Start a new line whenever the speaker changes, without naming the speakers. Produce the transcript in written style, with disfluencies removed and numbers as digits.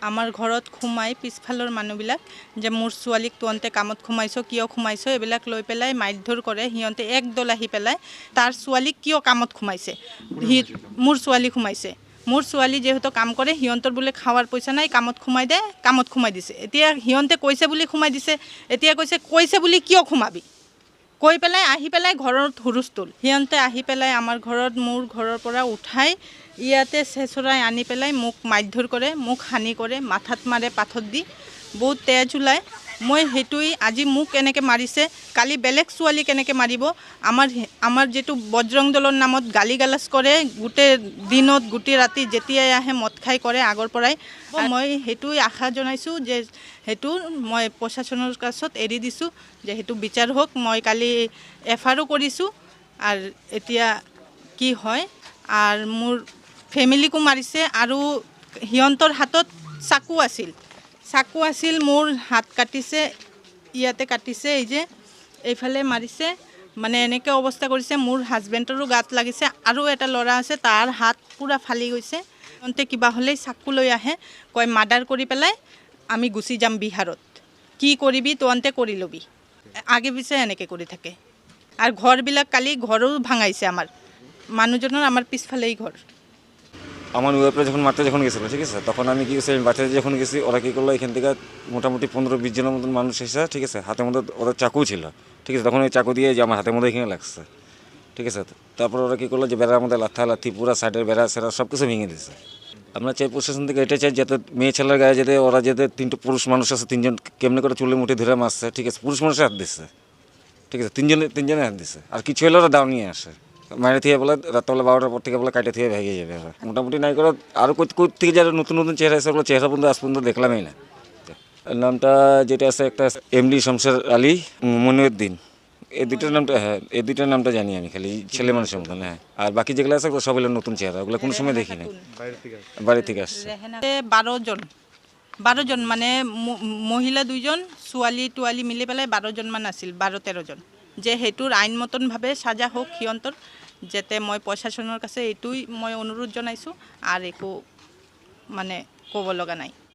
আমাৰ ঘৰত সোমাই পিছফালৰ মানুহবিলাক যে মোৰ ছোৱালীক তুহঁতে কামত সোমাইছো কিয় সোমাইছো এইবিলাক লৈ পেলাই মাৰধৰ কৰে। সিহঁতে একদল আহি পেলাই তাৰ ছোৱালীক কিয় কামত সোমাইছে, মোৰ ছোৱালী সোমাইছে। মোৰ ছোৱালী যেহেতু কাম কৰে সিহঁতৰ বোলে খাৱাৰ পইচা নাই, কামত সোমাই দে, কামত সোমাই দিছে। এতিয়া সিহঁতে কৈছে বুলি সোমাই দিছে, এতিয়া কৈছে বুলি কিয় সোমাবি কৈ পেলাই আহি পেলাই ঘৰত হুলস্থুল। সিহঁতে আহি পেলাই আমাৰ ঘৰত মোৰ ঘৰৰ পৰা উঠাই ইয়াতে চেচৰাই আনি পেলাই মোক মাৰধৰ কৰে, মোক হানি কৰে, মাথাত মাৰে পাথৰ দি, বহুত তেজ ওলায়। মই সেইটোৱেই আজি মোক এনেকৈ মাৰিছে, কালি বেলেগ ছোৱালী কেনেকৈ মাৰিব। আমাৰ যিটো বজৰং দলৰ নামত গালি গালাজ কৰে, গোটেই দিনত গোটেই ৰাতি যেতিয়াই আহে মদ খাই কৰে আগৰ পৰাই। মই সেইটোৱে আশা জনাইছোঁ যে সেইটো মই প্ৰশাসনৰ কাছত এৰি দিছোঁ যে সেইটো বিচাৰ হওক। মই কালি এফআইআৰো কৰিছোঁ আৰু এতিয়া কি হয়। আৰু মোৰ ফেমিলিকো মাৰিছে আৰু সিহঁতৰ হাতত চাকু আছিল, মোৰ হাত কাটিছে, ইয়াতে কাটিছে, এই যে এইফালে মাৰিছে, মানে এনেকৈ অৱস্থা কৰিছে। মোৰ হাজবেণ্ডৰো গাত লাগিছে, আৰু এটা ল'ৰা আছে তাৰ হাত পূৰা ফালি গৈছে। সিহঁতে কিবা হ'লেই চাকু লৈ আহে, কয় মাৰ্ডাৰ কৰি পেলাই আমি গুচি যাম বিহাৰত, কি কৰিবি তহঁতে কৰি ল'বি, আগে পিছে এনেকৈ কৰি থাকে। আর ঘরবিলাক কালি ঘরও ভাঙাইছে আমার মানুষজনের, আমার পিছফালেই ঘর।
আমার ওয়াইফরা যখন মারতে গেছিলো, ঠিক আছে, তখন আমি কি করছি, বাচ্চাদের যখন গেছি ওরা কী করলো, এখান থেকে মোটামুটি 15-20 জনের মতন মানুষ এসে, ঠিক আছে, হাতের মধ্যে ওদের চাকু ছিল, ঠিক আছে, তখন ওই চাকু দিয়ে যে আমার হাতের মধ্যে এখানে লাগছে, ঠিক আছে। তারপর ওরা কী করলো যে বেড়ার মধ্যে লাথি পুরা সাইডের বেড়া সেরা সব কিছু ভেঙে দিয়েছে। আমরা চাই প্রশাসন থেকে এটা চাই যাতে মেয়ে ছেলের গায়ে যেতে ওরা যেতে 3টে পুরুষ মানুষ আছে, 3জন কেমনি করে চুলে মুঠে ধরে মারছে, ঠিক আছে, পুরুষ মানুষের হাত দিচ্ছে, ঠিক আছে, তিনজনে হাত দিচ্ছে। আর কিছু হলে ওরা দাও নিয়ে আসে, মায়ের থেকে বলে রাত্রবেলা 12টার পর থেকে বলে কাটে থেকে ভেঙে যাবে। মোটামুটি নাই করে আরও কোথ থেকে যারা নতুন নতুন চেহারা আছে ওগুলো চেহারা পর্যন্ত আজ পর্যন্ত দেখলামই না। নামটা যেটা আছে একটা এমডি শমশের আলী, মনিউদ্দিন, এই দুইটার নামটা জানি আমি, খালি ছেলে মানুষের মতন। হ্যাঁ, আর বাকি যেগুলো আছে সব হলো নতুন চেহারা, ওগুলো কোনো সময় দেখি না, বাড়ি থেকে আসছে।
12 জন মানে মহিলা 2জন, ছোৱালী মিলি পেলাই 12 জন মান আছিল, 12-13 জন। যে সেইটোৰ আইন মতনভাৱে সাজা হোক সিহঁতৰ, যাতে মই প্ৰশাসনৰ কাছে এইটোই মই অনুৰোধ জনাইছোঁ, আৰু একো মানে ক'ব লগা নাই।